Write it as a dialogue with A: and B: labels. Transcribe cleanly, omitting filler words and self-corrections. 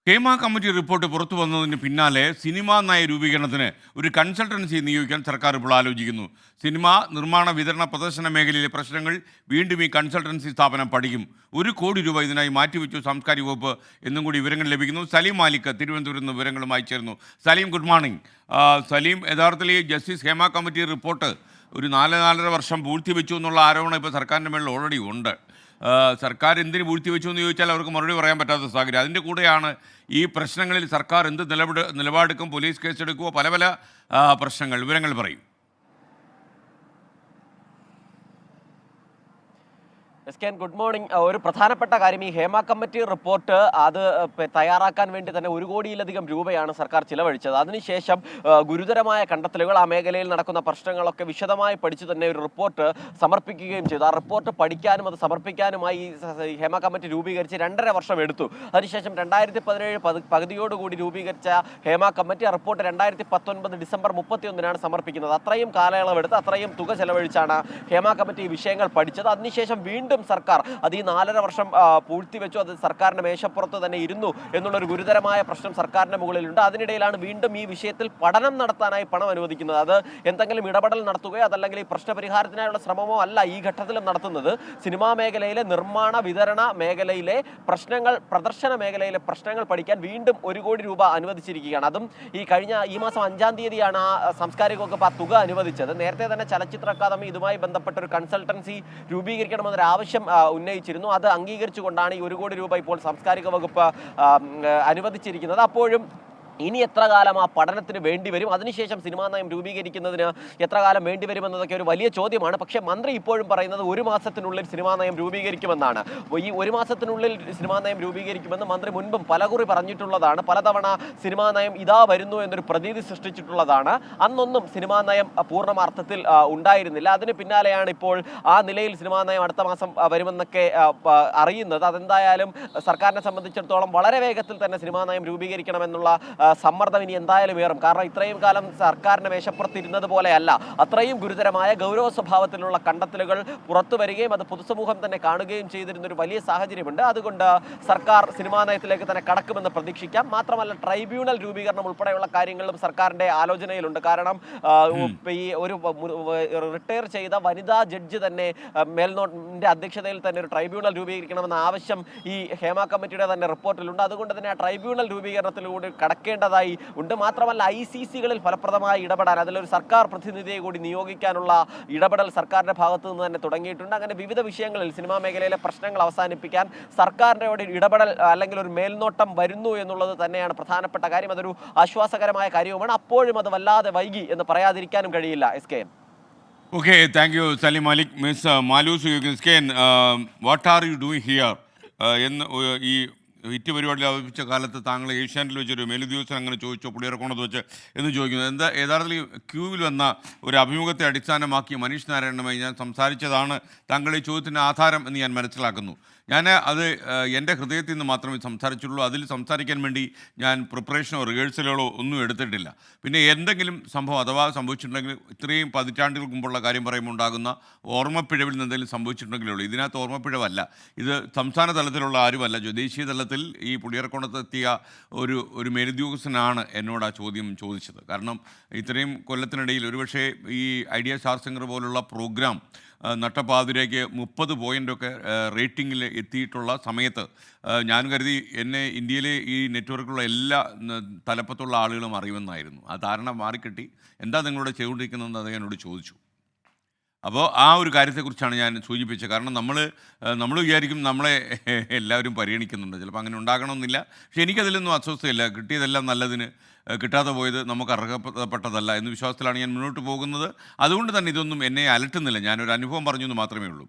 A: Hema committee report പുറത്തു വന്നതിന് പിന്നാലെ സിനിമാ നയ രൂപീകരണത്തിന് ഒരു കൺസൾട്ടൻസി നിയോഗിക്കാൻ സർക്കാർ ഇപ്പോൾ ആലോചിക്കുന്നു. സിനിമ നിർമ്മാണ വിതരണ പ്രദർശന മേഖലയിലെ പ്രശ്നങ്ങൾ വീണ്ടും ഈ കൺസൾട്ടൻസി സ്ഥാപനം പഠിക്കും. 1 കോടി രൂപ ഇതിനായി മാറ്റിവെച്ചു സാംസ്കാരിക വകുപ്പ് എന്നും കൂടി വിവരങ്ങൾ ലഭിക്കുന്നു. സലീം മാലിക് തിരുവനന്തപുരത്ത് നിന്ന് വിവരങ്ങളുമായി ചേർന്നു. Saleem, good morning. സലീം, യഥാർത്ഥത്തിൽ ഈ ജസ്റ്റിസ് ഹേമ കമ്മിറ്റി റിപ്പോർട്ട് ഒരു 4-4.5 വർഷം പൂഴ്ത്തിവെച്ചു എന്നുള്ള ആരോപണം ഇപ്പോൾ സർക്കാരിൻ്റെ മേളിൽ ഓൾറെഡി ഉണ്ട്. സർക്കാർ എന്തിന് പൂഴ്ത്തിവെച്ചു എന്ന് ചോദിച്ചാൽ അവർക്ക് മറുപടി പറയാൻ പറ്റാത്ത സാഹചര്യം. അതിൻ്റെ കൂടെയാണ് ഈ പ്രശ്നങ്ങളിൽ സർക്കാർ എന്ത് നിലപാടെടുക്കും, പോലീസ് കേസെടുക്കുമോ, പല പല പ്രശ്നങ്ങൾ. വിവരങ്ങൾ പറയും.
B: Good morning. ഒരു പ്രധാനപ്പെട്ട കാര്യം, ഈ ഹേമ കമ്മിറ്റി റിപ്പോർട്ട് അത് തയ്യാറാക്കാൻ വേണ്ടി തന്നെ 1 കോടിയിലധികം രൂപയാണ് സർക്കാർ ചിലവഴിച്ചത്. അതിനുശേഷം ഗുരുതരമായ കണ്ടെത്തലുകൾ, ആ മേഖലയിൽ നടക്കുന്ന പ്രശ്നങ്ങളൊക്കെ വിശദമായി പഠിച്ചു തന്നെ ഒരു റിപ്പോർട്ട് സമർപ്പിക്കുകയും ചെയ്തു. ആ റിപ്പോർട്ട് പഠിക്കാനും അത് സമർപ്പിക്കാനുമായി ഈ ഹേമ കമ്മിറ്റി രൂപീകരിച്ച് 2.5 വർഷം എടുത്തു. അതിനുശേഷം 2017 പകുതിയോടുകൂടി രൂപീകരിച്ച ഹേമ കമ്മിറ്റി ആ റിപ്പോർട്ട് 2019 ഡിസംബർ 31 സമർപ്പിക്കുന്നത്. അത്രയും കാലയളവെടുത്ത് അത്രയും തുക ചെലവഴിച്ചാണ് ഹേമ കമ്മിറ്റി ഈ വിഷയങ്ങൾ പഠിച്ചത്. അതിനുശേഷം വീണ്ടും സർക്കാർ അത് ഈ 4.5 വർഷം പൂഴ്ത്തിവെച്ചു. അത് സർക്കാരിന്റെ മേശപ്പുറത്ത് തന്നെ ഇരുന്നു എന്നുള്ളൊരു ഗുരുതരമായ പ്രശ്നം സർക്കാരിന്റെ മുകളിലുണ്ട്. അതിനിടയിലാണ് വീണ്ടും ഈ വിഷയത്തിൽ പഠനം നടത്താനായി പണം അനുവദിക്കുന്നത്. അത് എന്തെങ്കിലും ഇടപെടൽ നടത്തുകയോ അതല്ലെങ്കിൽ ഈ പ്രശ്നപരിഹാരത്തിനായുള്ള ശ്രമമോ അല്ല ഈ ഘട്ടത്തിലും നടത്തുന്നത്. സിനിമാ മേഖലയിലെ നിർമ്മാണ വിതരണ മേഖലയിലെ പ്രശ്നങ്ങൾ, പ്രദർശന മേഖലയിലെ പ്രശ്നങ്ങൾ പഠിക്കാൻ വീണ്ടും 1 കോടി രൂപ അനുവദിച്ചിരിക്കുകയാണ്. അതും ഈ മാസം 5-ാം തീയതിയാണ് ആ സാംസ്കാരിക വകുപ്പ് ആ തുക അനുവദിച്ചത്. നേരത്തെ തന്നെ ചലച്ചിത്ര അക്കാദമി ഇതുമായി ബന്ധപ്പെട്ട ഒരു കൺസൾട്ടൻസി രൂപീകരിക്കണമെന്നൊരു ആവശ്യം ഉന്നയിച്ചിരുന്നു. അത് അംഗീകരിച്ചുകൊണ്ടാണ് ഈ 1 കോടി രൂപ ഇപ്പോൾ സാംസ്കാരിക വകുപ്പ് അനുവദിച്ചിരിക്കുന്നത്. അപ്പോഴും ഇനി എത്ര കാലം ആ പഠനത്തിന് വേണ്ടിവരും, അതിനുശേഷം സിനിമാ നയം രൂപീകരിക്കുന്നതിന് എത്ര കാലം വേണ്ടിവരുമെന്നതൊക്കെ ഒരു വലിയ ചോദ്യമാണ്. പക്ഷേ മന്ത്രി ഇപ്പോഴും പറയുന്നത് 1 മാസത്തിനുള്ളിൽ സിനിമാ നയം രൂപീകരിക്കുമെന്നാണ്. ഈ 1 മാസത്തിനുള്ളിൽ സിനിമാ നയം രൂപീകരിക്കുമെന്ന് മന്ത്രി മുൻപും പലകുറി പറഞ്ഞിട്ടുള്ളതാണ്. പലതവണ സിനിമാ നയം ഇതാ വരുന്നു എന്നൊരു പ്രതീതി സൃഷ്ടിച്ചിട്ടുള്ളതാണ്. അന്നൊന്നും സിനിമാ നയം പൂർണ്ണമാർത്ഥത്തിൽ ഉണ്ടായിരുന്നില്ല. അതിന് പിന്നാലെയാണ് ഇപ്പോൾ ആ നിലയിൽ സിനിമാ നയം അടുത്ത മാസം വരുമെന്നൊക്കെ അറിയുന്നത്. അതെന്തായാലും സർക്കാരിനെ സംബന്ധിച്ചിടത്തോളം വളരെ വേഗത്തിൽ തന്നെ സിനിമാ നയം രൂപീകരിക്കണമെന്നുള്ള സമ്മർദ്ദം ഇനി എന്തായാലും ഏറും. കാരണം ഇത്രയും കാലം സർക്കാരിന്റെ മേശപ്പുറത്തിരുന്നത് പോലെയല്ല, അത്രയും ഗുരുതരമായ ഗൗരവ സ്വഭാവത്തിലുള്ള കണ്ടെത്തലുകൾ പുറത്തു വരികയും അത് പൊതുസമൂഹം തന്നെ കാണുകയും ചെയ്തിരുന്ന ഒരു വലിയ സാഹചര്യമുണ്ട്. അതുകൊണ്ട് സർക്കാർ സിനിമാ നയത്തിലേക്ക് തന്നെ കടക്കുമെന്ന് പ്രതീക്ഷിക്കാം. മാത്രമല്ല, ട്രൈബ്യൂണൽ രൂപീകരണം ഉൾപ്പെടെയുള്ള കാര്യങ്ങളിലും സർക്കാരിന്റെ ആലോചനയിലുണ്ട്. കാരണം ഈ ഒരു റിട്ടയർ ചെയ്ത വനിതാ ജഡ്ജി തന്നെ മേൽനോട്ടിന്റെ അധ്യക്ഷതയിൽ തന്നെ ഒരു ട്രൈബ്യൂണൽ രൂപീകരിക്കണമെന്ന ആവശ്യം ഈ ഹേമ കമ്മിറ്റിയുടെ തന്നെ റിപ്പോർട്ടിലുണ്ട്. അതുകൊണ്ട് തന്നെ ആ ട്രൈബ്യൂണൽ രൂപീകരണത്തിലൂടെ കടക്കേണ്ടതായി ഉണ്ട്. മാത്രമല്ല, ICCകളിൽ ഫലപ്രദമായി ഇടപെടാൻ, അതിലൊരു സർക്കാർ പ്രതിനിധിയെ കൂടി നിയോഗിക്കാനുള്ള ഇടപെടൽ സർക്കാരിന്റെ ഭാഗത്തു നിന്ന് തന്നെ തുടങ്ങിയിട്ടുണ്ട്. അങ്ങനെ വിവിധ വിഷയങ്ങളിൽ സിനിമാ മേഖലയിലെ പ്രശ്നങ്ങൾ അവസാനിപ്പിക്കാൻ സർക്കാരിന്റെ ഒരു ഇടപെടൽ അല്ലെങ്കിൽ ഒരു മേൽനോട്ടം വരുന്നു എന്നുള്ളത് തന്നെയാണ് പ്രധാനപ്പെട്ട കാര്യം. അതൊരു ആശ്വാസകരമായ കാര്യവുമാണ്. അപ്പോഴും അത് വല്ലാതെ വൈകി എന്ന് പറയാതിരിക്കാനും കഴിയില്ല. SKN.
A: Okay, thank you, Salim Malik. Ms. Malus, SKN, what are you doing here? എന്ന് ഈ ഹിറ്റ് പരിപാടിയിൽ അവതരിപ്പിച്ച കാലത്ത് താങ്കൾ ഏഷ്യാനിൽ വെച്ചൊരു മേലുദ്യോഗസ്ഥൻ അങ്ങനെ ചോദിച്ചോ, പുളിയറക്കോണത്ത് വെച്ച് എന്ന് ചോദിക്കുന്നത് യഥാർത്ഥത്തിൽ ക്യൂവിൽ വന്ന ഒരു അഭിമുഖത്തെ അടിസ്ഥാനമാക്കി മനീഷ് നാരായണനുമായി ഞാൻ സംസാരിച്ചതാണ് താങ്കളുടെ ചോദ്യത്തിൻ്റെ ആധാരം എന്ന് ഞാൻ മനസ്സിലാക്കുന്നു. അത് എൻ്റെ ഹൃദയത്തിൽ നിന്ന് മാത്രമേ സംസാരിച്ചുള്ളൂ. അതിൽ സംസാരിക്കാൻ വേണ്ടി ഞാൻ പ്രിപ്പറേഷനോ റിഹേഴ്സലുകളോ ഒന്നും എടുത്തിട്ടില്ല. പിന്നെ എന്തെങ്കിലും സംഭവം അഥവാ സംഭവിച്ചിട്ടുണ്ടെങ്കിൽ ഇത്രയും പതിറ്റാണ്ടുകൾക്ക് മുമ്പുള്ള കാര്യം പറയുമ്പോൾ ഉണ്ടാകുന്ന ഓർമ്മപ്പിഴവിൽ നിന്ന് എന്തെങ്കിലും സംഭവിച്ചിട്ടുണ്ടെങ്കിലേ ഉള്ളൂ. ഇതിനകത്ത് ഓർമ്മപ്പിഴവല്ല. ഇത് സംസ്ഥാന തലത്തിലുള്ള ആരുമല്ല. ദേശീയ തലത്തിൽ ഈ പുളിയറക്കോണത്തെത്തിയ ഒരു മേലുദ്യോഗസ്ഥനാണ് എന്നോട് ആ ചോദ്യം ചോദിച്ചത്. കാരണം ഇത്രയും കൊല്ലത്തിനിടയിൽ ഒരുപക്ഷെ ഈ ഐഡിയ സ്റ്റാർ സിംഗർ പോലുള്ള പ്രോഗ്രാം നട്ടപ്പാതിരേക്ക് 30 പോയിൻ്റൊക്കെ റേറ്റിങ്ങിൽ എത്തിയിട്ടുള്ള സമയത്ത് ഞാൻ കരുതി എന്നെ ഇന്ത്യയിലെ ഈ നെറ്റ്വർക്കുള്ള എല്ലാ തലപ്പത്തുള്ള ആളുകളും അറിയുമെന്നായിരുന്നു. ആ ധാരണ മാറിക്കിട്ടി. എന്താ നിങ്ങളുടെ ചെയ്തുകൊണ്ടിരിക്കുന്നതെന്ന് അത് എന്നോട് ചോദിച്ചു. അപ്പോൾ ആ ഒരു കാര്യത്തെക്കുറിച്ചാണ് ഞാൻ സൂചിപ്പിച്ചത്. കാരണം നമ്മൾ വിചാരിക്കും നമ്മളെ എല്ലാവരും പരിഗണിക്കുന്നുണ്ട്, ചിലപ്പോൾ അങ്ങനെ ഉണ്ടാകണമെന്നില്ല. പക്ഷെ എനിക്കതിലൊന്നും അസ്വസ്ഥയില്ല. കിട്ടിയതെല്ലാം നല്ലതിന്, കിട്ടാതെ പോയത് നമുക്ക് അർഹതപ്പെട്ടതല്ല എന്ന വിശ്വാസത്തിലാണ് ഞാൻ മുന്നോട്ട് പോകുന്നത്. അതുകൊണ്ട് തന്നെ ഇതൊന്നും എന്നെ അലട്ടുന്നില്ല. ഞാനൊരു അനുഭവം പറഞ്ഞു എന്ന് മാത്രമേ ഉള്ളൂ.